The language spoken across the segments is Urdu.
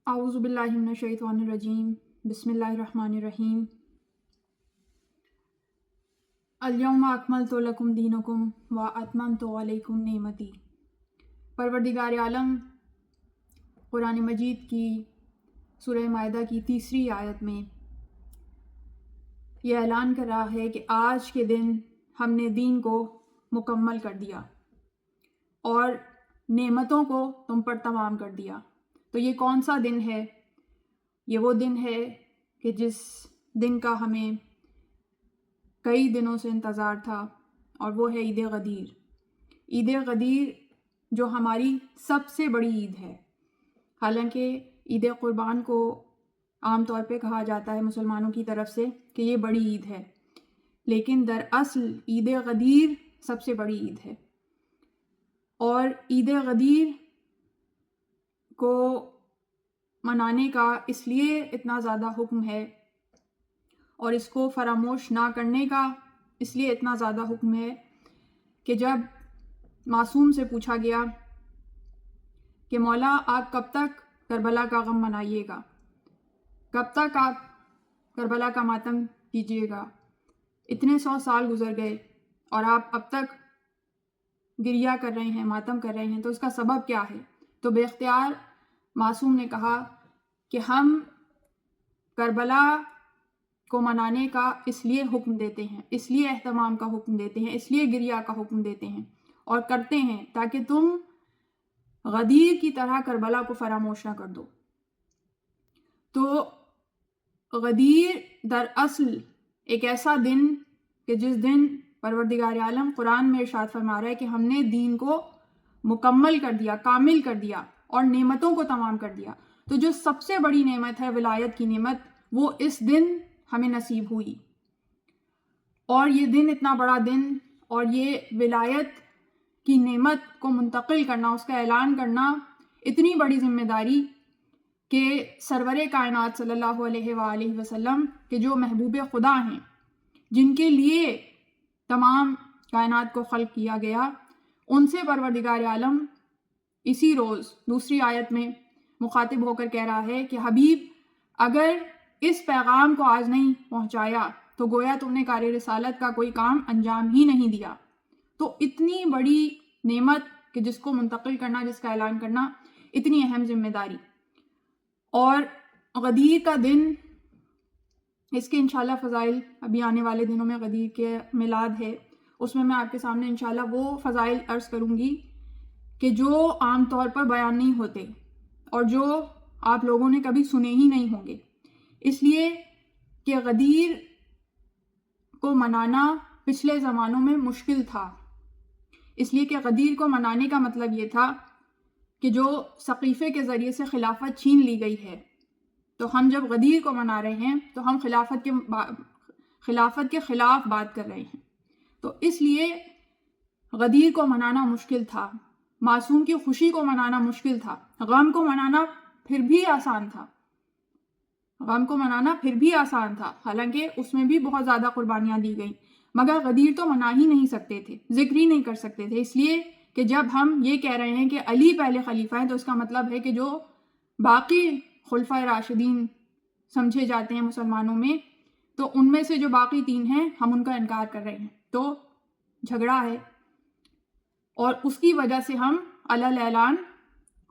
اعوذ باللہ من الشیطان الرجیم بسم اللہ الرحمن الرحیم الیوم اکملت لکم دینکم واتممت علیکم نعمتی۔ پروردگار عالم قرآن مجید کی سورہ مائدہ کی 3 آیت میں یہ اعلان کر رہا ہے کہ آج کے دن ہم نے دین کو مکمل کر دیا اور نعمتوں کو تم پر تمام کر دیا۔ تو یہ کون سا دن ہے؟ یہ وہ دن ہے کہ جس دن کا ہمیں کئی دنوں سے انتظار تھا، اور وہ ہے عید غدیر۔ عید غدیر جو ہماری سب سے بڑی عید ہے۔ حالانکہ عید قربان کو عام طور پہ کہا جاتا ہے مسلمانوں کی طرف سے کہ یہ بڑی عید ہے، لیکن دراصل عید غدیر سب سے بڑی عید ہے۔ اور عید غدیر کو منانے کا اس لیے اتنا زیادہ حکم ہے، اور اس کو فراموش نہ کرنے کا اس لیے اتنا زیادہ حکم ہے کہ جب معصوم سے پوچھا گیا کہ مولا آپ کب تک کربلا کا غم منائیے گا، کب تک آپ کربلا کا ماتم کیجیے گا، اتنے 100 سال گزر گئے اور آپ اب تک گریہ کر رہے ہیں، ماتم کر رہے ہیں، تو اس کا سبب کیا ہے؟ تو بے اختیار معصوم نے کہا کہ ہم کربلا کو منانے کا اس لیے حکم دیتے ہیں، اس لیے اہتمام کا حکم دیتے ہیں، اس لیے گریہ کا حکم دیتے ہیں اور کرتے ہیں تاکہ تم غدیر کی طرح کربلا کو فراموش نہ کر دو۔ تو غدیر دراصل ایک ایسا دن کہ جس دن پروردگار عالم قرآن میں ارشاد فرما رہا ہے کہ ہم نے دین کو مکمل کر دیا، کامل کر دیا اور نعمتوں کو تمام کر دیا۔ تو جو سب سے بڑی نعمت ہے ولایت کی نعمت، وہ اس دن ہمیں نصیب ہوئی۔ اور یہ دن اتنا بڑا دن اور یہ ولایت کی نعمت کو منتقل کرنا، اس کا اعلان کرنا، اتنی بڑی ذمہ داری کہ سرور کائنات صلی اللہ علیہ وآلہ وسلم کہ جو محبوب خدا ہیں، جن کے لیے تمام کائنات کو خلق کیا گیا، ان سے پروردگار عالم اسی روز دوسری آیت میں مخاطب ہو کر کہہ رہا ہے کہ حبیب اگر اس پیغام کو آج نہیں پہنچایا تو گویا تم نے کار رسالت کا کوئی کام انجام ہی نہیں دیا۔ تو اتنی بڑی نعمت کہ جس کو منتقل کرنا، جس کا اعلان کرنا، اتنی اہم ذمہ داری۔ اور غدیر کا دن، اس کے انشاءاللہ فضائل ابھی آنے والے دنوں میں غدیر کے میلاد ہے، اس میں آپ کے سامنے انشاءاللہ وہ فضائل عرض کروں گی کہ جو عام طور پر بیان نہیں ہوتے اور جو آپ لوگوں نے کبھی سنے ہی نہیں ہوں گے، اس لیے کہ غدیر کو منانا پچھلے زمانوں میں مشکل تھا۔ اس لیے کہ غدیر کو منانے کا مطلب یہ تھا کہ جو سقیفے کے ذریعے سے خلافت چھین لی گئی ہے، تو ہم جب غدیر کو منا رہے ہیں تو ہم خلافت کے خلاف بات کر رہے ہیں۔ تو اس لیے غدیر کو منانا مشکل تھا، معصوم کی خوشی کو منانا مشکل تھا، غم کو منانا پھر بھی آسان تھا، حالانکہ اس میں بھی بہت زیادہ قربانیاں دی گئیں، مگر غدیر تو منا ہی نہیں سکتے تھے، ذکر ہی نہیں کر سکتے تھے، اس لیے کہ جب ہم یہ کہہ رہے ہیں کہ علی پہلے خلیفہ ہیں، تو اس کا مطلب ہے کہ جو باقی خلفائے راشدین سمجھے جاتے ہیں مسلمانوں میں، تو ان میں سے جو باقی 3 ہیں ہم ان کا انکار کر رہے ہیں، تو جھگڑا ہے، اور اس کی وجہ سے ہم علی اعلان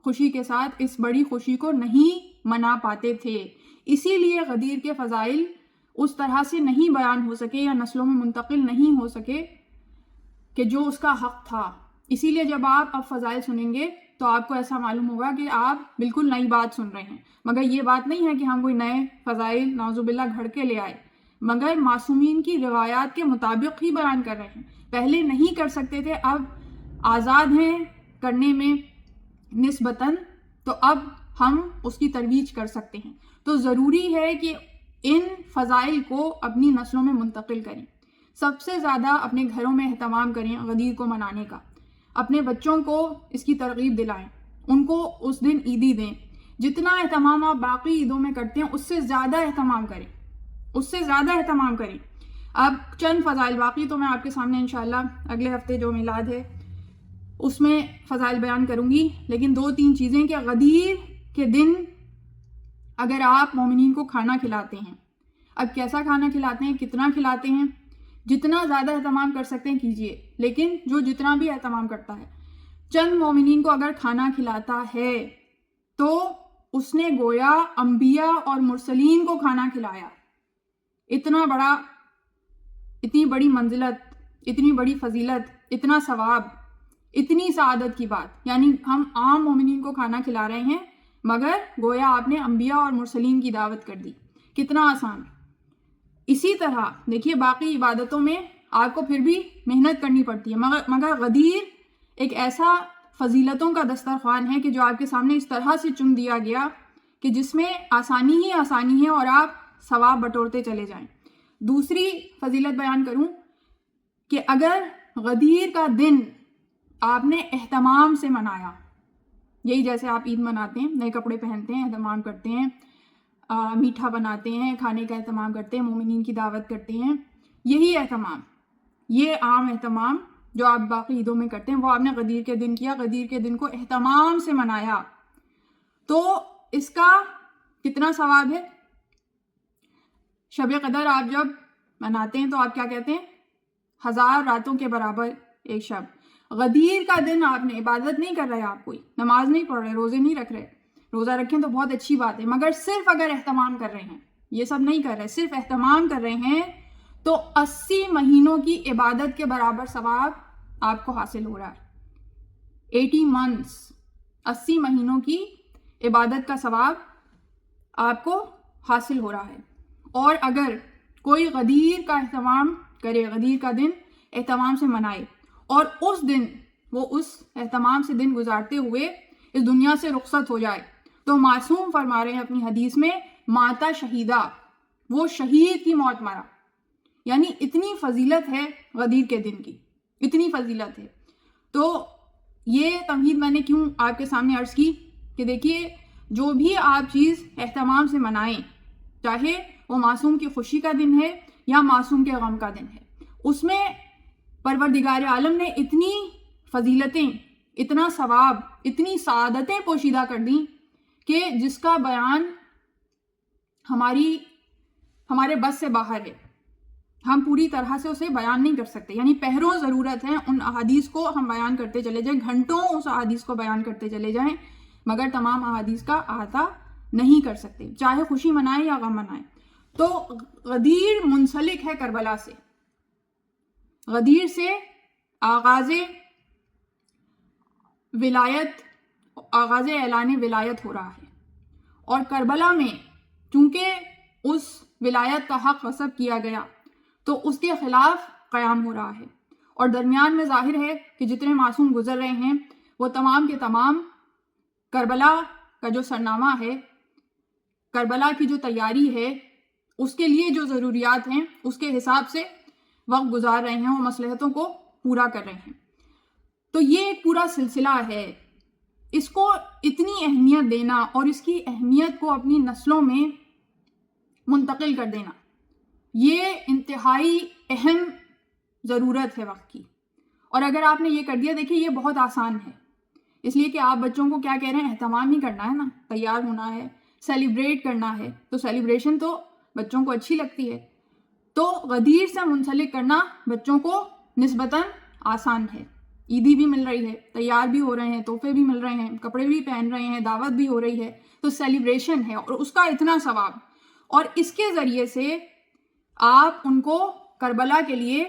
خوشی کے ساتھ اس بڑی خوشی کو نہیں منا پاتے تھے۔ اسی لیے غدیر کے فضائل اس طرح سے نہیں بیان ہو سکے یا نسلوں میں منتقل نہیں ہو سکے کہ جو اس کا حق تھا۔ اسی لیے جب آپ اب فضائل سنیں گے تو آپ کو ایسا معلوم ہوگا کہ آپ بالکل نئی بات سن رہے ہیں، مگر یہ بات نہیں ہے کہ ہم کوئی نئے فضائل نعوذ باللہ گھڑ کے لے آئے، مگر معصومین کی روایات کے مطابق ہی بیان کر رہے ہیں۔ پہلے نہیں کر سکتے تھے، اب آزاد ہیں کرنے میں نسبتاً، تو اب ہم اس کی ترویج کر سکتے ہیں۔ تو ضروری ہے کہ ان فضائل کو اپنی نسلوں میں منتقل کریں، سب سے زیادہ اپنے گھروں میں اہتمام کریں غدیر کو منانے کا، اپنے بچوں کو اس کی ترغیب دلائیں، ان کو اس دن عیدی دیں، جتنا اہتمام آپ باقی عیدوں میں کرتے ہیں اس سے زیادہ اہتمام کریں، اب چند فضائل، باقی تو میں آپ کے سامنے انشاءاللہ اگلے ہفتے جو میلاد ہے اس میں فضائل بیان کروں گی، لیکن 2-3 چیزیں کہ غدیر کے دن اگر آپ مومنین کو کھانا کھلاتے ہیں، اب کیسا کھانا کھلاتے ہیں، کتنا کھلاتے ہیں، جتنا زیادہ اہتمام کر سکتے ہیں کیجئے، لیکن جو جتنا بھی اہتمام کرتا ہے، چند مومنین کو اگر کھانا کھلاتا ہے تو اس نے گویا انبیاء اور مرسلین کو کھانا کھلایا. اتنی بڑی منزلت، اتنی بڑی فضیلت، اتنا ثواب، اتنی سعادت کی بات. یعنی ہم عام مومنین کو کھانا کھلا رہے ہیں مگر گویا آپ نے انبیاء اور مرسلین کی دعوت کر دی. کتنا آسان. اسی طرح دیکھیے باقی عبادتوں میں آپ کو پھر بھی محنت کرنی پڑتی ہے، مگر غدیر ایک ایسا فضیلتوں کا دسترخوان ہے کہ جو آپ کے سامنے اس طرح سے چن دیا گیا کہ جس میں آسانی ہی آسانی ہے اور آپ ثواب بٹورتے چلے جائیں. دوسری فضیلت بیان کروں کہ اگر غدیر کا دن آپ نے اہتمام سے منایا، یہی جیسے آپ عید مناتے ہیں، نئے کپڑے پہنتے ہیں، اہتمام کرتے ہیں، میٹھا بناتے ہیں، کھانے کا اہتمام کرتے ہیں، مومنین کی دعوت کرتے ہیں، یہی اہتمام، یہ عام اہتمام جو آپ باقی عیدوں میں کرتے ہیں وہ آپ نے غدیر کے دن کیا، غدیر کے دن کو اہتمام سے منایا، تو اس کا کتنا ثواب ہے. شب قدر آپ جب مناتے ہیں تو آپ کیا کہتے ہیں، 1000 راتوں کے برابر ایک شب. غدیر کا دن آپ نے عبادت نہیں کر رہے، آپ کوئی نماز نہیں پڑھ رہے، روزے نہیں رکھ رہے، روزہ رکھیں تو بہت اچھی بات ہے، مگر صرف اگر اہتمام کر رہے ہیں، یہ سب نہیں کر رہے، صرف اہتمام کر رہے ہیں تو 80 مہینوں کی عبادت کے برابر ثواب آپ کو حاصل ہو رہا ہے. 80 months، 80 مہینوں کی عبادت کا ثواب آپ کو حاصل ہو رہا ہے. اور اگر کوئی غدیر کا اہتمام کرے، غدیر کا دن اہتمام سے منائے اور اس دن وہ اس اہتمام سے دن گزارتے ہوئے اس دنیا سے رخصت ہو جائے تو معصوم فرما رہے ہیں اپنی حدیث میں، ماتا شہیدہ، وہ شہید کی موت مرا. یعنی اتنی فضیلت ہے غدیر کے دن کی، اتنی فضیلت ہے. تو یہ تمہید میں نے کیوں آپ کے سامنے عرض کی کہ دیکھیے جو بھی آپ چیز اہتمام سے منائیں، چاہے وہ معصوم کی خوشی کا دن ہے یا معصوم کے غم کا دن ہے، اس میں پروردگار عالم نے اتنی فضیلتیں، اتنا ثواب، اتنی سعادتیں پوشیدہ کر دیں کہ جس کا بیان ہمارے بس سے باہر ہے. ہم پوری طرح سے اسے بیان نہیں کر سکتے. یعنی پہروں ضرورت ہے ان احادیث کو ہم بیان کرتے چلے جائیں، گھنٹوں اس احادیث کو بیان کرتے چلے جائیں، مگر تمام احادیث کا احاطہ نہیں کر سکتے، چاہے خوشی منائیں یا غم منائیں. تو غدیر منسلک ہے کربلا سے. غدیر سے آغاز اعلان ولایت ہو رہا ہے، اور کربلا میں چونکہ اس ولایت کا حق غصب کیا گیا تو اس کے خلاف قیام ہو رہا ہے. اور درمیان میں ظاہر ہے کہ جتنے معصوم گزر رہے ہیں وہ تمام کے تمام کربلا کا جو سرنامہ ہے، کربلا کی جو تیاری ہے، اس کے لیے جو ضروریات ہیں اس کے حساب سے وقت گزار رہے ہیں، وہ مصلحتوں کو پورا کر رہے ہیں. تو یہ ایک پورا سلسلہ ہے. اس کو اتنی اہمیت دینا اور اس کی اہمیت کو اپنی نسلوں میں منتقل کر دینا، یہ انتہائی اہم ضرورت ہے وقت کی. اور اگر آپ نے یہ کر دیا، دیکھیں یہ بہت آسان ہے، اس لیے کہ آپ بچوں کو کیا کہہ رہے ہیں، اہتمام ہی کرنا ہے نا، تیار ہونا ہے، سیلیبریٹ کرنا ہے. تو سیلیبریشن تو بچوں کو اچھی لگتی ہے، تو غدیر سے منسلک کرنا بچوں کو نسبتاً آسان ہے. عیدی بھی مل رہی ہے، تیار بھی ہو رہے ہیں، تحفے بھی مل رہے ہیں، کپڑے بھی پہن رہے ہیں، دعوت بھی ہو رہی ہے، تو سیلیبریشن ہے اور اس کا اتنا ثواب. اور اس کے ذریعے سے آپ ان کو کربلا کے لیے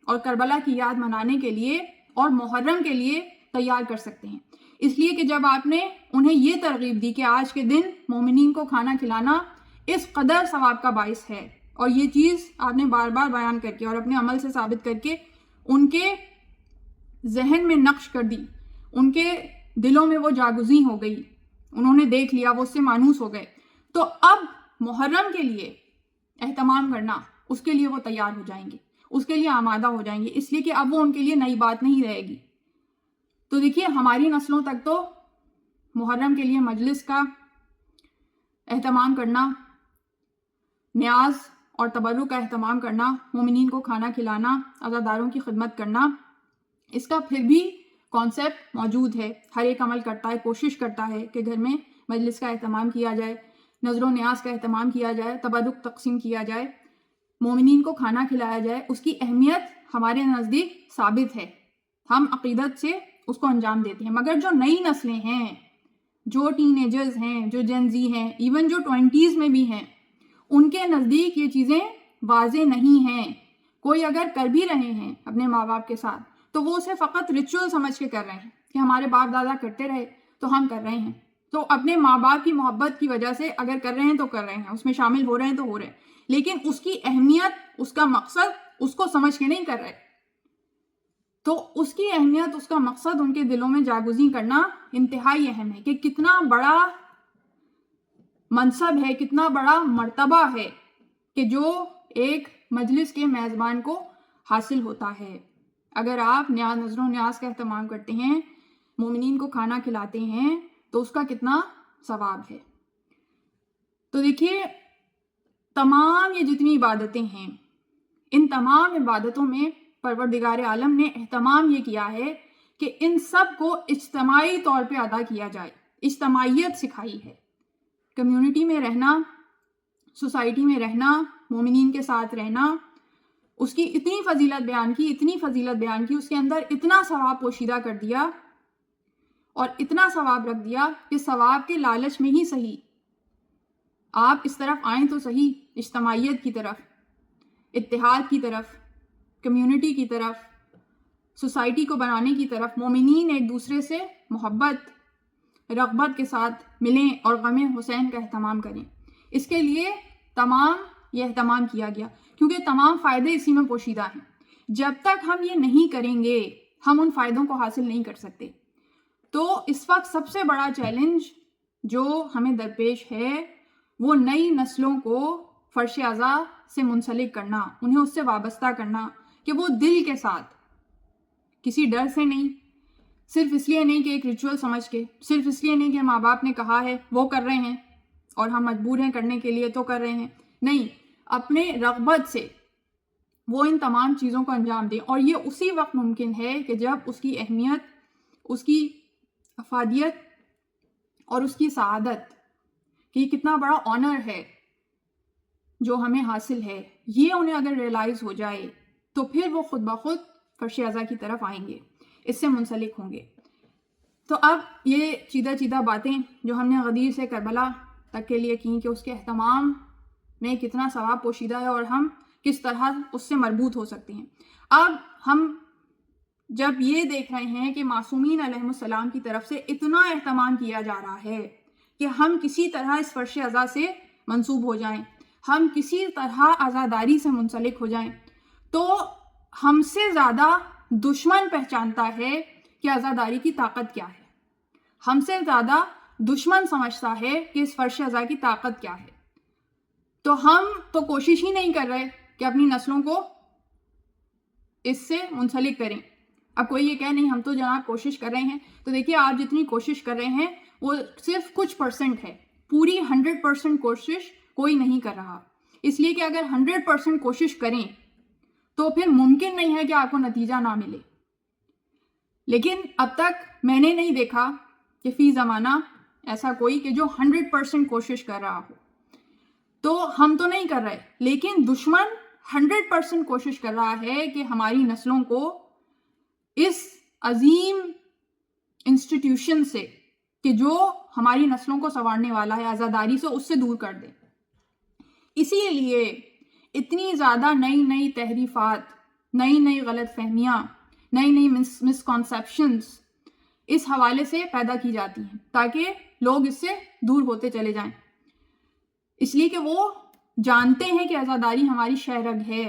اور کربلا کی یاد منانے کے لیے اور محرم کے لیے تیار کر سکتے ہیں. اس لیے کہ جب آپ نے انہیں یہ ترغیب دی کہ آج کے دن مومنین کو کھانا کھلانا اس قدر ثواب کا باعث ہے، اور یہ چیز آپ نے بار بار بیان کر کے اور اپنے عمل سے ثابت کر کے ان کے ذہن میں نقش کر دی، ان کے دلوں میں وہ جاگزیں ہو گئی، انہوں نے دیکھ لیا، وہ اس سے مانوس ہو گئے. تو اب محرم کے لیے اہتمام کرنا، اس کے لیے وہ تیار ہو جائیں گے، اس کے لیے آمادہ ہو جائیں گے، اس لیے کہ اب وہ ان کے لیے نئی بات نہیں رہے گی. تو دیکھیے ہماری نسلوں تک تو محرم کے لیے مجلس کا اہتمام کرنا، نیاز اور تبرک کا اہتمام کرنا، مومنین کو کھانا کھلانا، عزاداروں کی خدمت کرنا، اس کا پھر بھی کانسیپٹ موجود ہے. ہر ایک عمل کرتا ہے، کوشش کرتا ہے کہ گھر میں مجلس کا اہتمام کیا جائے، نظر و نیاز کا اہتمام کیا جائے، تبرک تقسیم کیا جائے، مومنین کو کھانا کھلایا جائے، اس کی اہمیت ہمارے نزدیک ثابت ہے، ہم عقیدت سے اس کو انجام دیتے ہیں. مگر جو نئی نسلیں ہیں، جو ٹین ایجرز ہیں، جو جین زی ہیں، ایون جو 20s میں بھی ہیں، ان کے نزدیک یہ چیزیں واضح نہیں ہیں. کوئی اگر کر بھی رہے ہیں اپنے ماں باپ کے ساتھ تو وہ اسے فقط ریچول سمجھ کے کر رہے ہیں کہ ہمارے باپ دادا کرتے رہے تو ہم کر رہے ہیں. تو اپنے ماں باپ کی محبت کی وجہ سے اگر کر رہے ہیں تو کر رہے ہیں، اس میں شامل ہو رہے ہیں تو ہو رہے ہیں، لیکن اس کی اہمیت، اس کا مقصد اس کو سمجھ کے نہیں کر رہے. تو اس کی اہمیت، اس کا مقصد ان کے دلوں میں جاگزیں کرنا انتہائی اہم ہے کہ کتنا بڑا منصب ہے، کتنا بڑا مرتبہ ہے کہ جو ایک مجلس کے میزبان کو حاصل ہوتا ہے. اگر آپ نظر و نیاز کا اہتمام کرتے ہیں، مومنین کو کھانا کھلاتے ہیں تو اس کا کتنا ثواب ہے. تو دیکھیے، تمام یہ جتنی عبادتیں ہیں، ان تمام عبادتوں میں پروردگار عالم نے اہتمام یہ کیا ہے کہ ان سب کو اجتماعی طور پہ ادا کیا جائے. اجتماعیت سکھائی ہے، کمیونٹی میں رہنا، سوسائٹی میں رہنا، مومنین کے ساتھ رہنا. اس کی اتنی فضیلت بیان کی، اتنی فضیلت بیان کی، اس کے اندر اتنا ثواب پوشیدہ کر دیا اور اتنا ثواب رکھ دیا کہ ثواب کے لالچ میں ہی صحیح آپ اس طرف آئیں تو صحیح، اجتماعیت کی طرف، اتحاد کی طرف، کمیونٹی کی طرف، سوسائٹی کو بنانے کی طرف، مومنین ایک دوسرے سے محبت، رغبت کے ساتھ ملیں اور غم حسین کا اہتمام کریں. اس کے لیے تمام یہ اہتمام کیا گیا کیونکہ تمام فائدے اسی میں پوشیدہ ہیں. جب تک ہم یہ نہیں کریں گے ہم ان فائدوں کو حاصل نہیں کر سکتے. تو اس وقت سب سے بڑا چیلنج جو ہمیں درپیش ہے وہ نئی نسلوں کو فرش ازا سے منسلک کرنا، انہیں اس سے وابستہ کرنا کہ وہ دل کے ساتھ، کسی ڈر سے نہیں، صرف اس لیے نہیں کہ ایک ریچول سمجھ کے، صرف اس لیے نہیں کہ ماں باپ نے کہا ہے وہ کر رہے ہیں اور ہم مجبور ہیں کرنے کے لیے تو کر رہے ہیں، نہیں، اپنے رغبت سے وہ ان تمام چیزوں کو انجام دیں. اور یہ اسی وقت ممکن ہے کہ جب اس کی اہمیت، اس کی افادیت اور اس کی سعادت، کہ یہ کتنا بڑا آنر ہے جو ہمیں حاصل ہے، یہ انہیں اگر ریئلائز ہو جائے تو پھر وہ خود بخود فرش ازا کی طرف آئیں گے، اس سے منسلک ہوں گے. تو اب یہ چیدہ باتیں جو ہم نے غدیر سے کربلا تک کے لیے کی کہ اس کے اہتمام میں کتنا ثواب پوشیدہ ہے اور ہم کس طرح اس سے مربوط ہو سکتے ہیں. اب ہم جب یہ دیکھ رہے ہیں کہ معصومین علیہ السلام کی طرف سے اتنا اہتمام کیا جا رہا ہے کہ ہم کسی طرح اس فرش ازا سے منسوب ہو جائیں، ہم کسی طرح عزاداری سے منسلک ہو جائیں، تو ہم سے زیادہ دشمن پہچانتا ہے کہ عزاداری کی طاقت کیا ہے. ہم سے زیادہ دشمن سمجھتا ہے کہ اس فرش ازا کی طاقت کیا ہے. تو ہم تو کوشش ہی نہیں کر رہے کہ اپنی نسلوں کو اس سے منسلک کریں. اب کوئی یہ کہے نہیں ہم تو جناب کوشش کر رہے ہیں، تو دیکھیے آپ جتنی کوشش کر رہے ہیں وہ صرف کچھ % ہے، پوری 100% کوشش کوئی نہیں کر رہا. اس لیے کہ اگر 100% کوشش کریں تو پھر ممکن نہیں ہے کہ آپ کو نتیجہ نہ ملے. لیکن اب تک میں نے نہیں دیکھا کہ فی زمانہ ایسا کوئی کہ جو 100% کوشش کر رہا ہو. تو ہم تو نہیں کر رہے، لیکن دشمن 100% کوشش کر رہا ہے کہ ہماری نسلوں کو اس عظیم انسٹیٹیوشن سے کہ جو ہماری نسلوں کو سنوارنے والا ہے، عزاداری سے، اس سے دور کر دے. اسی لیے اتنی زیادہ نئی تحریفات، نئی غلط فہمیاں، نئی مسکانسیپشنز اس حوالے سے پیدا کی جاتی ہیں تاکہ لوگ اس سے دور ہوتے چلے جائیں. اس لیے کہ وہ جانتے ہیں کہ عزاداری ہماری شہرگ ہے.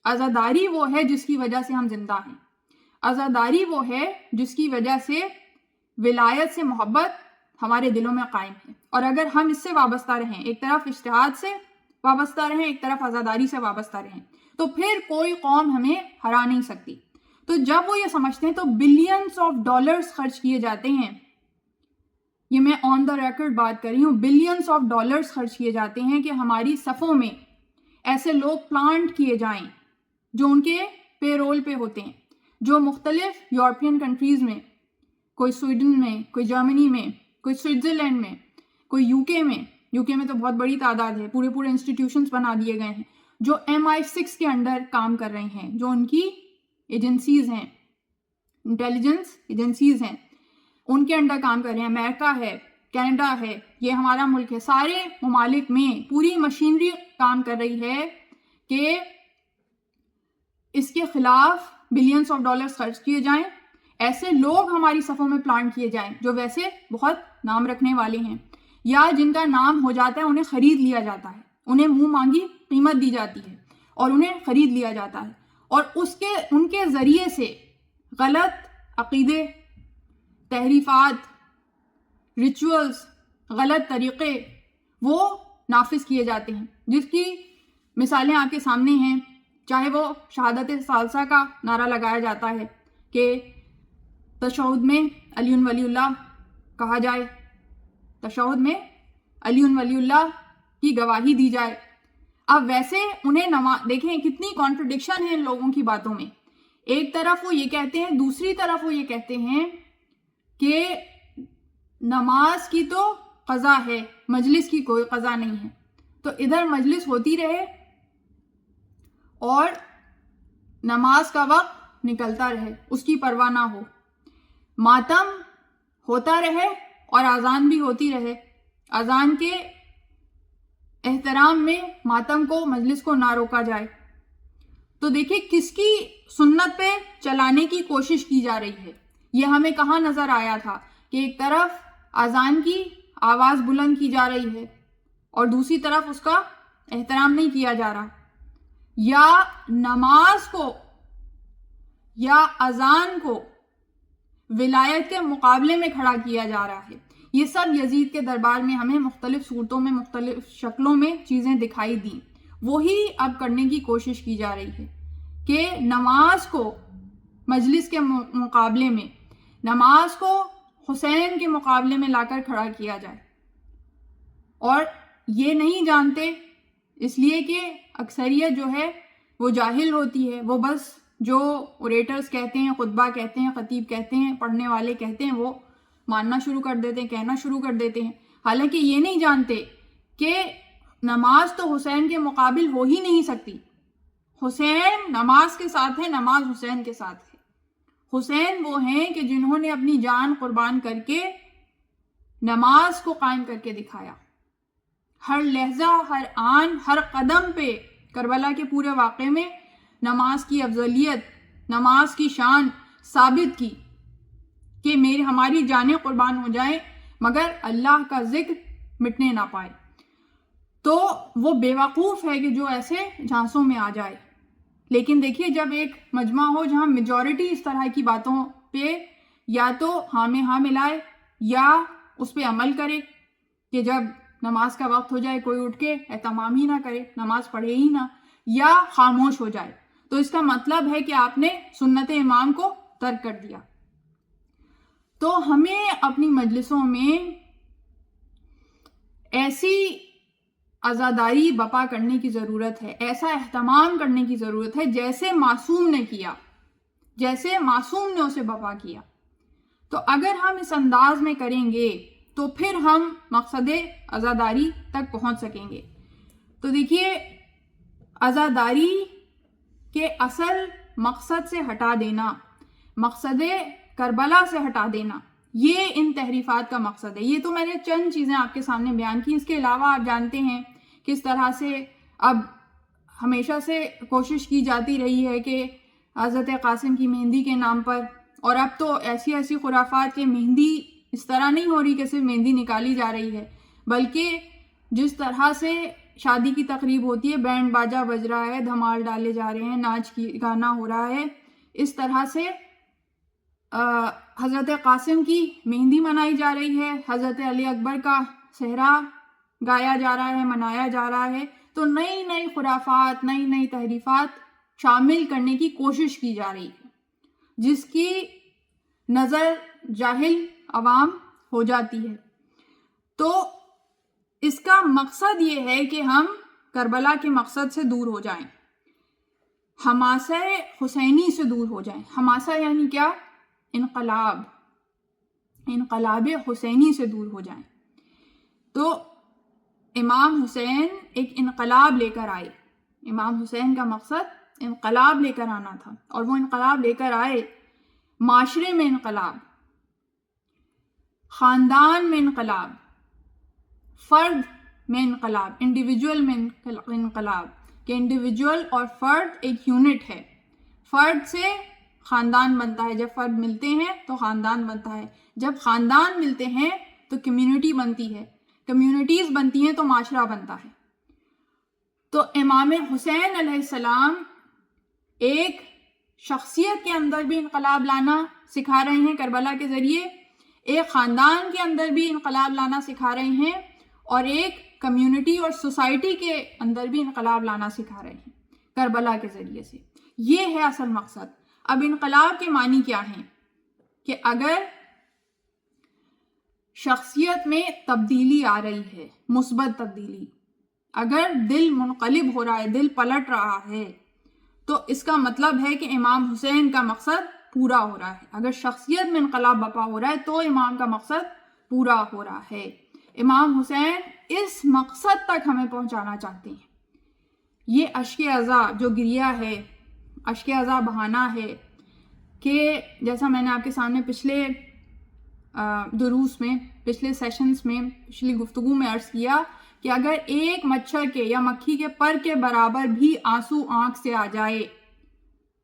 عزاداری وہ ہے جس کی وجہ سے ہم زندہ ہیں. عزاداری وہ ہے جس کی وجہ سے ولایت سے محبت ہمارے دلوں میں قائم ہے. اور اگر ہم اس سے وابستہ رہیں، ایک طرف اجتہاد سے وابستہ رہیں، ایک طرف عزاداری سے وابستہ رہیں، تو پھر کوئی قوم ہمیں ہرا نہیں سکتی. تو جب وہ یہ سمجھتے ہیں تو بلینز آف ڈالرز خرچ کیے جاتے ہیں. یہ میں آن دا ریکارڈ بات کر رہی ہوں، بلینز آف ڈالرز خرچ کیے جاتے ہیں کہ ہماری صفوں میں ایسے لوگ پلانٹ کیے جائیں جو ان کے پے رول پہ ہوتے ہیں، جو مختلف یورپین کنٹریز میں، کوئی سویڈن میں، کوئی جرمنی میں، کوئی سوئٹزرلینڈ میں، کوئی UK میں UK میں تو بہت بڑی تعداد ہے, پورے انسٹیٹیوشنز بنا دیے گئے ہیں جو MI6 کے انڈر کام کر رہے ہیں, جو ان کی ایجنسیز ہیں, انٹیلیجنس ایجنسیز ہیں, ان کے انڈر کام کر رہے ہیں. امریکہ ہے, کینیڈا ہے, یہ ہمارا ملک ہے, سارے ممالک میں پوری مشینری کام کر رہی ہے کہ اس کے خلاف بلینس آف ڈالرز خرچ کیے جائیں, ایسے لوگ ہماری صفوں میں پلانٹ کیے جائیں جو ویسے بہت نام رکھنے والے ہیں, یا جن کا نام ہو جاتا ہے انہیں خرید لیا جاتا ہے, انہیں منہ مانگی قیمت دی جاتی ہے اور انہیں خرید لیا جاتا ہے, اور ان کے ذریعے سے غلط عقیدے, تحریفات, ریچولز, غلط طریقے وہ نافذ کیے جاتے ہیں, جس کی مثالیں آپ کے سامنے ہیں. چاہے وہ شہادت ثالثہ کا نعرہ لگایا جاتا ہے کہ تشہد میں علی ولی اللہ کہا جائے, تشہد میں علی ولی اللہ کی گواہی دی جائے. اب ویسے انہیں دیکھیں کتنی کانٹرڈکشن ہے ان لوگوں کی باتوں میں. ایک طرف وہ یہ کہتے ہیں, دوسری طرف وہ یہ کہتے ہیں کہ نماز کی تو قضا ہے, مجلس کی کوئی قضا نہیں ہے. تو ادھر مجلس ہوتی رہے اور نماز کا وقت نکلتا رہے, اس کی پرواہ نہ ہو, ماتم ہوتا رہے اور اذان بھی ہوتی رہے, اذان کے احترام میں ماتم کو, مجلس کو نہ روکا جائے. تو دیکھیں کس کی سنت پہ چلانے کی کوشش کی جا رہی ہے. یہ ہمیں کہاں نظر آیا تھا کہ ایک طرف اذان کی آواز بلند کی جا رہی ہے اور دوسری طرف اس کا احترام نہیں کیا جا رہا, یا نماز کو یا اذان کو ولایت کے مقابلے میں کھڑا کیا جا رہا ہے. یہ سب یزید کے دربار میں ہمیں مختلف صورتوں میں, مختلف شکلوں میں چیزیں دکھائی دیں. وہی اب کرنے کی کوشش کی جا رہی ہے کہ نماز کو مجلس کے مقابلے میں, نماز کو حسین کے مقابلے میں لا کر کھڑا کیا جائے. اور یہ نہیں جانتے اس لیے کہ اکثریت جو ہے وہ جاہل ہوتی ہے, وہ بس جو اوریٹرز کہتے ہیں, خطبہ کہتے ہیں, خطیب کہتے ہیں, پڑھنے والے کہتے ہیں, وہ ماننا شروع کر دیتے ہیں, کہنا شروع کر دیتے ہیں. حالانکہ یہ نہیں جانتے کہ نماز تو حسین کے مقابل ہو ہی نہیں سکتی. حسین نماز کے ساتھ ہے, نماز حسین کے ساتھ ہے. حسین وہ ہیں کہ جنہوں نے اپنی جان قربان کر کے نماز کو قائم کر کے دکھایا. ہر لہجہ, ہر آن, ہر قدم پہ کربلا کے پورے واقعے میں نماز کی افضلیت, نماز کی شان ثابت کی کہ ہماری جانیں قربان ہو جائیں مگر اللہ کا ذکر مٹنے نہ پائے. تو وہ بیوقوف ہے کہ جو ایسے جھانسوں میں آ جائے. لیکن دیکھیے جب ایک مجمع ہو جہاں میجورٹی اس طرح کی باتوں پہ یا تو ہاں میں ہاں ملائے یا اس پہ عمل کرے کہ جب نماز کا وقت ہو جائے کوئی اٹھ کے اہتمام ہی نہ کرے, نماز پڑھے ہی نہ, یا خاموش ہو جائے, تو اس کا مطلب ہے کہ آپ نے سنت امام کو ترک کر دیا. تو ہمیں اپنی مجلسوں میں ایسی عزاداری بپا کرنے کی ضرورت ہے, ایسا اہتمام کرنے کی ضرورت ہے جیسے معصوم نے کیا, جیسے معصوم نے اسے بپا کیا. تو اگر ہم اس انداز میں کریں گے تو پھر ہم مقصد عزاداری تک پہنچ سکیں گے. تو دیکھیے عزاداری کے اصل مقصد سے ہٹا دینا, مقصد کربلا سے ہٹا دینا, یہ ان تحریفات کا مقصد ہے. یہ تو میں نے چند چیزیں آپ کے سامنے بیان کی. اس کے علاوہ آپ جانتے ہیں کس طرح سے اب ہمیشہ سے کوشش کی جاتی رہی ہے کہ حضرت قاسم کی مہندی کے نام پر, اور اب تو ایسی خرافات کہ مہندی اس طرح نہیں ہو رہی کہ صرف مہندی نکالی جا رہی ہے, بلکہ جس طرح سے شادی کی تقریب ہوتی ہے, بینڈ باجا بج رہا ہے, دھمال ڈالے جا رہے ہیں, ناچ کی گانا ہو رہا ہے, اس طرح سے حضرت قاسم کی مہندی منائی جا رہی ہے, حضرت علی اکبر کا صحرا گایا جا رہا ہے, منایا جا رہا ہے. تو نئی خرافات, نئی تحریفات شامل کرنے کی کوشش کی جا رہی ہے جس کی نظر جاہل عوام ہو جاتی ہے. تو اس کا مقصد یہ ہے کہ ہم کربلا کے مقصد سے دور ہو جائیں, حماسہ حسینی سے دور ہو جائیں. حماسہ یعنی کیا؟ انقلاب حسینی سے دور ہو جائیں. تو امام حسین ایک انقلاب لے کر آئے. امام حسین کا مقصد انقلاب لے کر آنا تھا، اور وہ انقلاب لے کر آئے. معاشرے میں انقلاب، خاندان میں انقلاب، فرد میں انقلاب، انڈیویجول میں انقلاب، کہ انڈیویجول اور فرد ایک یونٹ ہے. فرد سے خاندان بنتا ہے، جب فرد ملتے ہیں تو خاندان بنتا ہے، جب خاندان ملتے ہیں تو کمیونٹی بنتی ہے، کمیونٹیز بنتی ہیں تو معاشرہ بنتا ہے. تو امام حسین علیہ السلام ایک شخصیت کے اندر بھی انقلاب لانا سکھا رہے ہیں کربلا کے ذریعے، ایک خاندان کے اندر بھی انقلاب لانا سکھا رہے ہیں، اور ایک کمیونٹی اور سوسائٹی کے اندر بھی انقلاب لانا سکھا رہے ہیں کربلا کے ذریعے سے. یہ ہے اصل مقصد. اب انقلاب کے معنی کیا ہیں؟ کہ اگر شخصیت میں تبدیلی آ رہی ہے، مثبت تبدیلی، اگر دل منقلب ہو رہا ہے، دل پلٹ رہا ہے، تو اس کا مطلب ہے کہ امام حسین کا مقصد پورا ہو رہا ہے. اگر شخصیت میں انقلاب برپا ہو رہا ہے تو امام کا مقصد پورا ہو رہا ہے. امام حسین اس مقصد تک ہمیں پہنچانا چاہتے ہیں. یہ اشک عزا جو گریہ ہے، اشک عزا بہانا ہے، کہ جیسا میں نے آپ کے سامنے پچھلے دروس میں، پچھلے سیشنز میں، پچھلی گفتگو میں عرض کیا کہ اگر ایک مچھر کے یا مکھی کے پر کے برابر بھی آنسو آنکھ سے آ جائے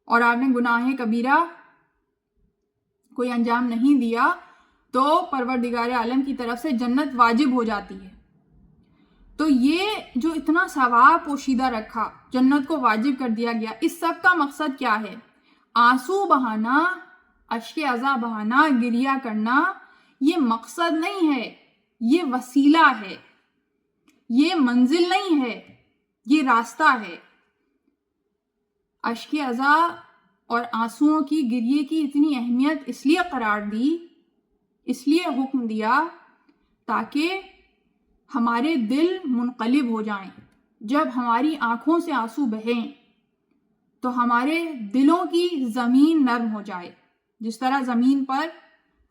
اور آپ نے گناہ کبیرہ کوئی انجام نہیں دیا تو پروردگار عالم کی طرف سے جنت واجب ہو جاتی ہے. تو یہ جو اتنا ثواب پوشیدہ رکھا، جنت کو واجب کر دیا گیا، اس سب کا مقصد کیا ہے؟ آنسو بہانا، اشک عزا بہانا، گریہ کرنا، یہ مقصد نہیں ہے، یہ وسیلہ ہے، یہ منزل نہیں ہے، یہ راستہ ہے. اشک عزا اور آنسوؤں کی، گریے کی اتنی اہمیت اس لیے قرار دی، اس لیے حکم دیا تاکہ ہمارے دل منقلب ہو جائیں. جب ہماری آنکھوں سے آنسو بہیں تو ہمارے دلوں کی زمین نرم ہو جائے. جس طرح زمین پر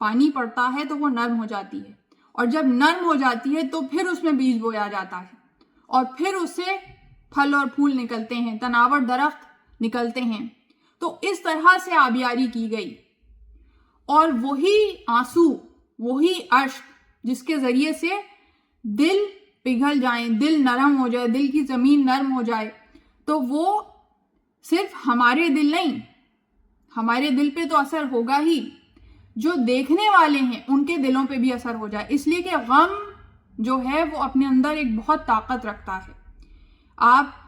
پانی پڑتا ہے تو وہ نرم ہو جاتی ہے، اور جب نرم ہو جاتی ہے تو پھر اس میں بیج بویا جاتا ہے، اور پھر اس سے پھل اور پھول نکلتے ہیں، تناور درخت نکلتے ہیں. تو اس طرح سے آبیاری کی گئی، اور وہی آنسو، وہی اشک جس کے ذریعے سے دل پگھل جائیں، دل نرم ہو جائے، دل کی زمین نرم ہو جائے، تو وہ صرف ہمارے دل نہیں، ہمارے دل پہ تو اثر ہوگا ہی، جو دیکھنے والے ہیں ان کے دلوں پہ بھی اثر ہو جائے. اس لیے کہ غم جو ہے وہ اپنے اندر ایک بہت طاقت رکھتا ہے. آپ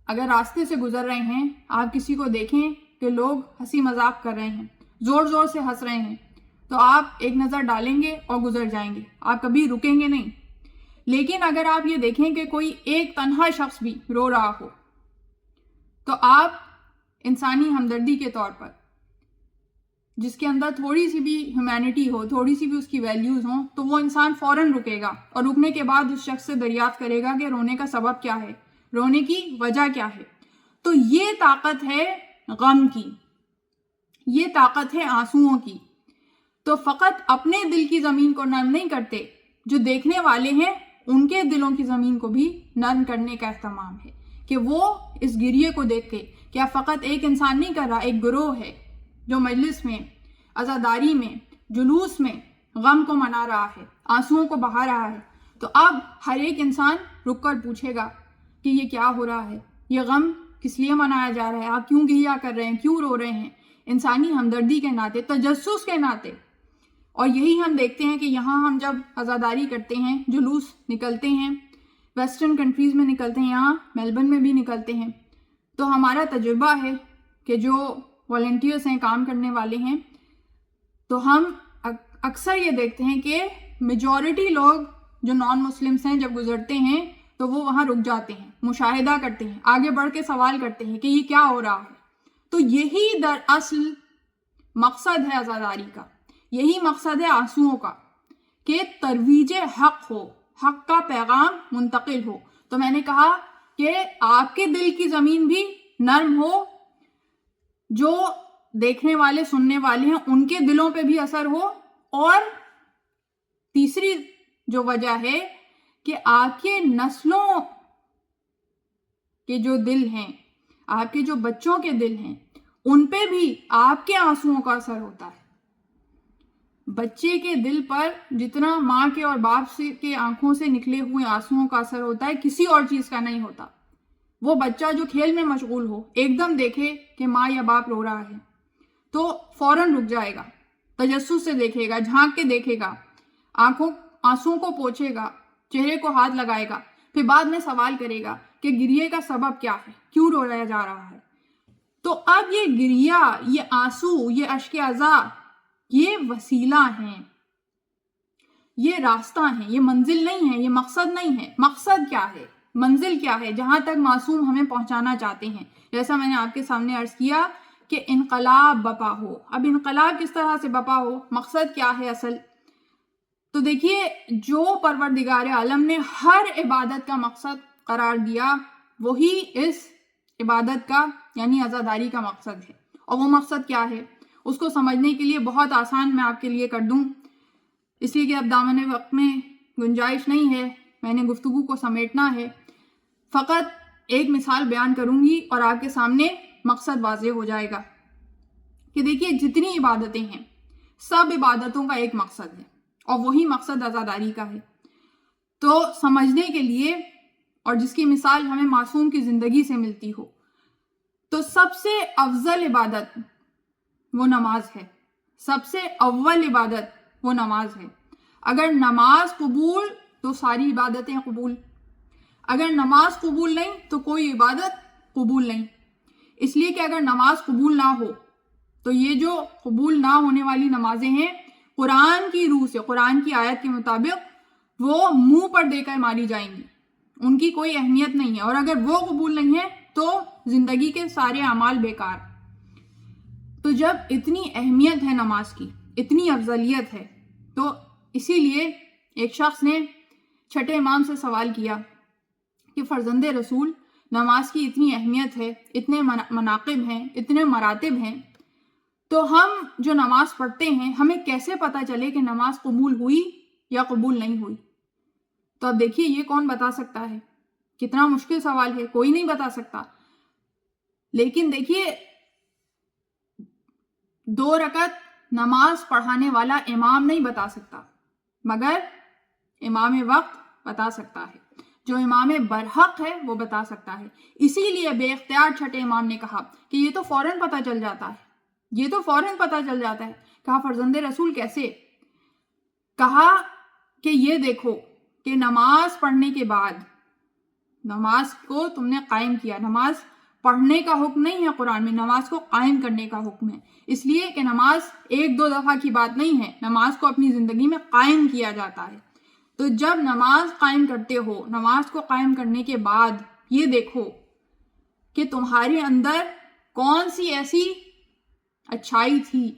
اگر راستے سے گزر رہے ہیں، آپ کسی کو دیکھیں کہ لوگ ہنسی مذاق کر رہے ہیں، زور زور سے ہنس رہے ہیں، تو آپ ایک نظر ڈالیں گے اور گزر جائیں گے، آپ کبھی رکیں گے نہیں. لیکن اگر آپ یہ دیکھیں کہ کوئی ایک تنہا شخص بھی رو رہا ہو، تو آپ انسانی ہمدردی کے طور پر، جس کے اندر تھوڑی سی بھی ہیومینٹی ہو، تھوڑی سی بھی اس کی ویلیوز ہوں، تو وہ انسان فوراً رکے گا، اور رکنے کے بعد اس شخص سے دریافت کرے گا کہ رونے کا سبب کیا ہے، رونے کی وجہ کیا ہے. تو یہ طاقت ہے غم کی، یہ طاقت ہے آنسوؤں کی. تو فقط اپنے دل کی زمین کو نرم نہیں کرتے، جو دیکھنے والے ہیں ان کے دلوں کی زمین کو بھی نرم کرنے کا اہتمام ہے، کہ وہ اس گریے کو دیکھ کے، کیا فقط ایک انسان نہیں کر رہا، ایک گروہ ہے جو مجلس میں، عزاداری میں، جلوس میں غم کو منا رہا ہے، آنسوؤں کو بہا رہا ہے. تو اب ہر ایک انسان رک کر پوچھے گا کہ یہ کیا ہو رہا ہے، یہ غم کس لیے منایا جا رہا ہے، آپ کیوں گریہ کر رہے ہیں، کیوں رو رہے ہیں، انسانی ہمدردی کے ناطے، تجسس کے ناطے. اور یہی ہم دیکھتے ہیں کہ یہاں ہم جب عزاداری کرتے ہیں، جلوس نکلتے ہیں، ویسٹرن کنٹریز میں نکلتے ہیں، یہاں میلبرن میں بھی نکلتے ہیں، تو ہمارا تجربہ ہے کہ جو والنٹیئرس ہیں، کام کرنے والے ہیں، تو ہم اکثر یہ دیکھتے ہیں کہ میجورٹی لوگ جو نان مسلمس ہیں جب گزرتے ہیں تو وہ وہاں رک جاتے ہیں، مشاہدہ کرتے ہیں، آگے بڑھ کے سوال کرتے ہیں کہ یہ کیا ہو رہا ہے. تو یہی دراصل مقصد ہے عزاداری کا، یہی مقصد ہے آنسوؤں کا، کہ ترویج حق ہو، حق کا پیغام منتقل ہو. تو میں نے کہا کہ آپ کے دل کی زمین بھی نرم ہو، جو دیکھنے والے، سننے والے ہیں ان کے دلوں پہ بھی اثر ہو، اور تیسری جو وجہ ہے کہ آپ کے نسلوں کے جو دل ہیں، آپ کے جو بچوں کے دل ہیں، ان پہ بھی آپ کے آنسوؤں کا اثر ہوتا ہے۔ بچے کے دل پر جتنا ماں کے اور باپ کے آنکھوں سے نکلے ہوئے آنسوؤں کا اثر ہوتا ہے، کسی اور چیز کا نہیں ہوتا۔ وہ بچہ جو کھیل میں مشغول ہو، ایک دم دیکھے کہ ماں یا باپ رو رہا ہے تو فوراً رک جائے گا، تجسس سے دیکھے گا، جھانک کے دیکھے گا، آنسوؤں کو پوچھے گا، چہرے کو ہاتھ لگائے گا، پھر بعد میں سوال کرے گا کہ گریے کا سبب کیا ہے، کیوں رویا جا رہا ہے۔ تو اب یہ گریہ، یہ آنسو، یہ اشک عزا، یہ وسیلہ ہیں، یہ راستہ ہیں، یہ منزل نہیں ہے، یہ مقصد نہیں ہے۔ مقصد کیا ہے، منزل کیا ہے جہاں تک معصوم ہمیں پہنچانا چاہتے ہیں؟ جیسا میں نے آپ کے سامنے عرض کیا کہ انقلاب بپا ہو۔ اب انقلاب کس طرح سے بپا ہو، مقصد کیا ہے اصل؟ تو دیکھیے، جو پروردگار عالم نے ہر عبادت کا مقصد قرار دیا، وہی اس عبادت کا یعنی عزاداری کا مقصد ہے۔ اور وہ مقصد کیا ہے، اس کو سمجھنے کے لیے بہت آسان میں آپ کے لیے کر دوں، اس لیے کہ اب دامن وقت میں گنجائش نہیں ہے، میں نے گفتگو کو سمیٹنا ہے۔ فقط ایک مثال بیان کروں گی اور آپ کے سامنے مقصد واضح ہو جائے گا کہ دیکھیے، جتنی عبادتیں ہیں، سب عبادتوں کا ایک مقصد ہے، اور وہی مقصد عزاداری کا ہے۔ تو سمجھنے کے لیے، اور جس کی مثال ہمیں معصوم کی زندگی سے ملتی ہو، تو سب سے افضل عبادت وہ نماز ہے، سب سے اول عبادت وہ نماز ہے۔ اگر نماز قبول تو ساری عبادتیں قبول، اگر نماز قبول نہیں تو کوئی عبادت قبول نہیں۔ اس لیے کہ اگر نماز قبول نہ ہو تو یہ جو قبول نہ ہونے والی نمازیں ہیں، قرآن کی روح سے، قرآن کی آیت کے مطابق وہ منہ پر دے کر ماری جائیں گی، ان کی کوئی اہمیت نہیں ہے، اور اگر وہ قبول نہیں ہے تو زندگی کے سارے اعمال بیکار۔ تو جب اتنی اہمیت ہے نماز کی، اتنی افضلیت ہے، تو اسی لیے ایک شخص نے چھٹے امام سے سوال کیا کہ فرزند رسول، نماز کی اتنی اہمیت ہے، اتنے مناقب ہیں، اتنے مراتب ہیں، تو ہم جو نماز پڑھتے ہیں ہمیں کیسے پتہ چلے کہ نماز قبول ہوئی یا قبول نہیں ہوئی؟ تو اب دیکھیے، یہ کون بتا سکتا ہے؟ کتنا مشکل سوال ہے، کوئی نہیں بتا سکتا۔ لیکن دیکھیے، 2 رکعت نماز پڑھانے والا امام نہیں بتا سکتا، مگر امام وقت بتا سکتا ہے۔ جو امام برحق ہے وہ بتا سکتا ہے۔ اسی لیے بے اختیار چھٹے امام نے کہا کہ یہ تو فوراً پتہ چل جاتا ہے، یہ تو فوراً پتہ چل جاتا ہے۔ کہا فرزند رسول کیسے؟ کہا کہ یہ دیکھو کہ نماز پڑھنے کے بعد، نماز کو تم نے قائم کیا، نماز پڑھنے کا حکم نہیں ہے قرآن میں، نماز کو قائم کرنے کا حکم ہے، اس لیے کہ نماز 1-2 دفعہ کی بات نہیں ہے، نماز کو اپنی زندگی میں قائم کیا جاتا ہے۔ تو جب نماز قائم کرتے ہو، نماز کو قائم کرنے کے بعد یہ دیکھو کہ تمہارے اندر کون سی ایسی اچھائی تھی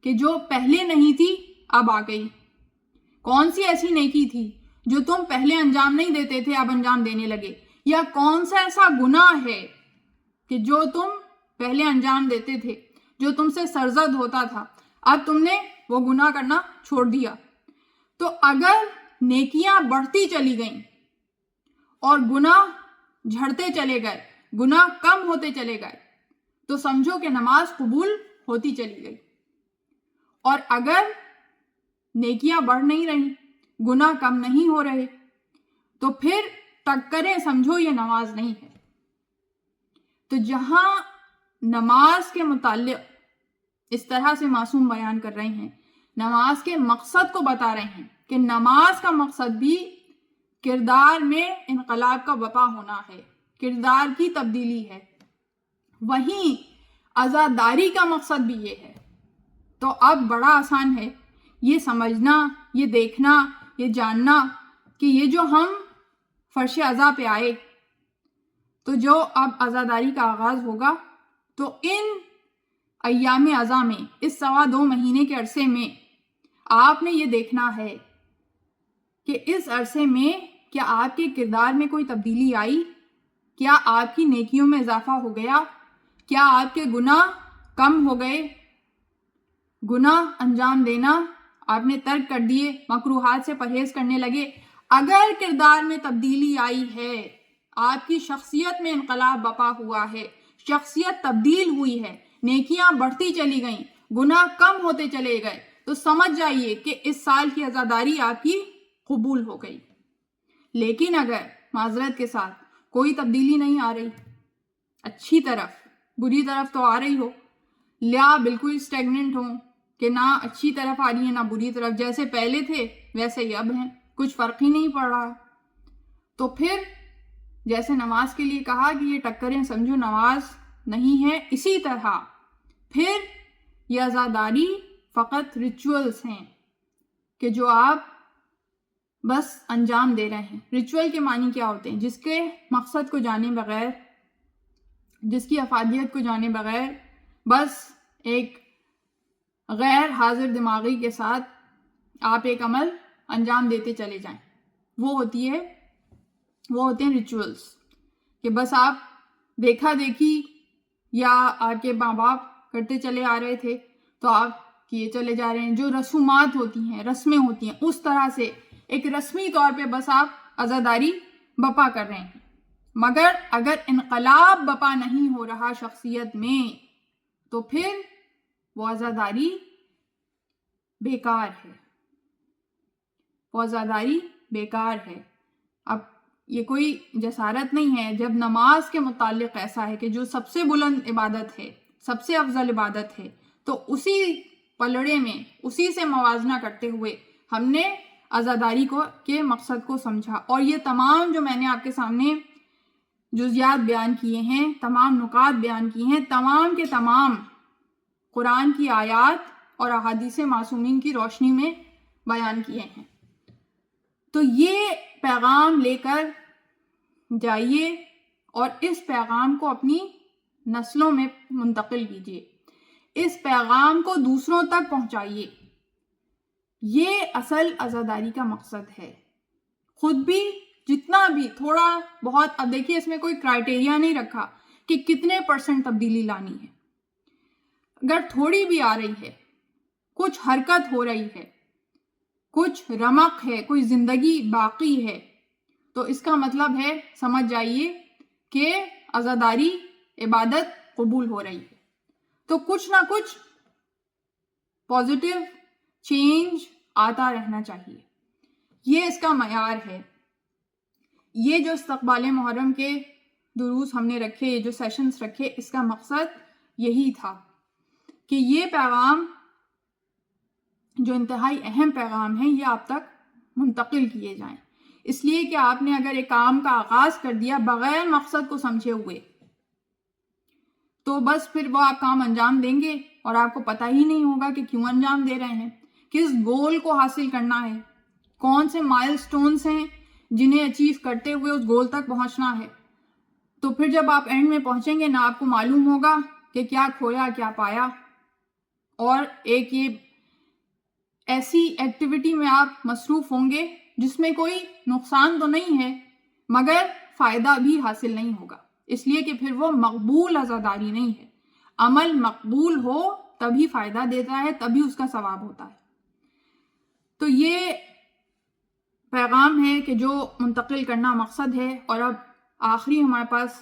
کہ جو پہلے نہیں تھی اب آ گئی، کون سی ایسی نیکی تھی جو تم پہلے انجام نہیں دیتے تھے اب انجام دینے لگے، یا کون سا ایسا گناہ ہے کہ جو تم پہلے انجام دیتے تھے، جو تم سے سرزد ہوتا تھا، اب تم نے وہ گناہ کرنا چھوڑ دیا۔ تو اگر نیکیاں بڑھتی چلی گئیں اور گناہ جھڑتے چلے گئے، گناہ کم ہوتے چلے گئے، تو سمجھو کہ نماز قبول ہوتی چلی گئی۔ اور اگر نیکیاں بڑھ نہیں رہی، گناہ کم نہیں ہو رہے، تو پھر ٹکریں سمجھو یہ نماز نہیں ہے۔ تو جہاں نماز کے متعلق اس طرح سے معصوم بیان کر رہے ہیں، نماز کے مقصد کو بتا رہے ہیں کہ نماز کا مقصد بھی کردار میں انقلاب کا بپا ہونا ہے، کردار کی تبدیلی ہے، وہیں عزاداری کا مقصد بھی یہ ہے۔ تو اب بڑا آسان ہے یہ سمجھنا، یہ دیکھنا، یہ جاننا کہ یہ جو ہم فرش عزا پہ آئے، تو جو اب عزاداری کا آغاز ہوگا، تو ان ایام عزا میں، اس 2.25 مہینے کے عرصے میں آپ نے یہ دیکھنا ہے کہ اس عرصے میں کیا آپ کے کردار میں کوئی تبدیلی آئی، کیا آپ کی نیکیوں میں اضافہ ہو گیا، کیا آپ کے گناہ کم ہو گئے، گناہ انجام دینا آپ نے ترک کر دیے، مکروہات سے پرہیز کرنے لگے۔ اگر کردار میں تبدیلی آئی ہے، آپ کی شخصیت میں انقلاب بپا ہوا ہے، شخصیت تبدیل ہوئی ہے، نیکیاں بڑھتی چلی گئیں، گناہ کم ہوتے چلے گئے، تو سمجھ جائیے کہ اس سال کی عزاداری آپ کی قبول ہو گئی۔ لیکن اگر معذرت کے ساتھ کوئی تبدیلی نہیں آ رہی، اچھی طرف بری طرف تو آ رہی ہو، یا بالکل اسٹیگننٹ ہوں کہ نہ اچھی طرف آ رہی ہے نہ بری طرف، جیسے پہلے تھے ویسے ہی اب ہیں، کچھ فرق ہی نہیں پڑ رہا، تو پھر جیسے نماز کے لیے کہا کہ یہ ٹکریں سمجھو نماز نہیں ہے، اسی طرح پھر یہ عزاداری فقط ریچولز ہیں کہ جو آپ بس انجام دے رہے ہیں۔ ریچول کے معنی کیا ہوتے ہیں؟ جس کے مقصد کو جانے بغیر، جس کی افادیت کو جانے بغیر، بس ایک غیر حاضر دماغی کے ساتھ آپ ایک عمل انجام دیتے چلے جائیں، وہ ہوتے ہیں ریچولز، کہ بس آپ دیکھا دیکھی یا آپ کے ماں باپ کرتے چلے آ رہے تھے تو آپ کیے چلے جا رہے ہیں، جو رسومات ہوتی ہیں، رسمیں ہوتی ہیں، اس طرح سے ایک رسمی طور پہ بس آپ عزاداری بپا کر رہے ہیں۔ مگر اگر انقلاب بپا نہیں ہو رہا شخصیت میں تو پھر وہ عزاداری بیکار ہے، وہ عزاداری بیکار ہے۔ اب یہ کوئی جسارت نہیں ہے جب نماز کے متعلق ایسا ہے کہ جو سب سے بلند عبادت ہے، سب سے افضل عبادت ہے، تو اسی پلڑے میں اسی سے موازنہ کرتے ہوئے ہم نے عزاداری کے مقصد کو سمجھا، اور یہ تمام جو میں نے آپ کے سامنے جزیات بیان کیے ہیں، تمام نکات بیان کیے ہیں، تمام کے تمام قرآن کی آیات اور احادیث معصومین کی روشنی میں بیان کیے ہیں۔ تو یہ پیغام لے کر جائیے اور اس پیغام کو اپنی نسلوں میں منتقل کیجیے، اس پیغام کو دوسروں تک پہنچائیے۔ یہ اصل عزاداری کا مقصد ہے۔ خود بھی جتنا بھی تھوڑا بہت، اب دیکھیے اس میں کوئی کرائٹیریا نہیں رکھا کہ کتنے % تبدیلی لانی ہے، اگر تھوڑی بھی آ رہی ہے، کچھ حرکت ہو رہی ہے، کچھ رمق ہے، کوئی زندگی باقی ہے، تو اس کا مطلب ہے سمجھ جائیے کہ عزاداری عبادت قبول ہو رہی ہے۔ تو کچھ نہ کچھ پازیٹیو چینج آتا رہنا چاہیے، یہ اس کا معیار ہے۔ یہ جو استقبال محرم کے دروس ہم نے رکھے، یہ جو سیشنز رکھے، اس کا مقصد یہی تھا کہ یہ پیغام جو انتہائی اہم پیغام ہے یہ آپ تک منتقل کیے جائیں، اس لیے کہ آپ نے اگر ایک کام کا آغاز کر دیا بغیر مقصد کو سمجھے ہوئے تو بس پھر وہ آپ کام انجام دیں گے اور آپ کو پتہ ہی نہیں ہوگا کہ کیوں انجام دے رہے ہیں، کس گول کو حاصل کرنا ہے، کون سے مائل سٹونز ہیں جنہیں اچیو کرتے ہوئے اس گول تک پہنچنا ہے۔ تو پھر جب آپ اینڈ میں پہنچیں گے نہ آپ کو معلوم ہوگا کہ کیا کھویا کیا پایا، اور ایک یہ ایسی ایکٹیویٹی میں آپ مصروف ہوں گے جس میں کوئی نقصان تو نہیں ہے مگر فائدہ بھی حاصل نہیں ہوگا، اس لیے کہ پھر وہ مقبول عزاداری نہیں ہے۔ عمل مقبول ہو تبھی فائدہ دیتا ہے، تبھی اس کا ثواب ہوتا ہے۔ تو یہ پیغام ہے کہ جو منتقل کرنا مقصد ہے، اور اب آخری ہمارے پاس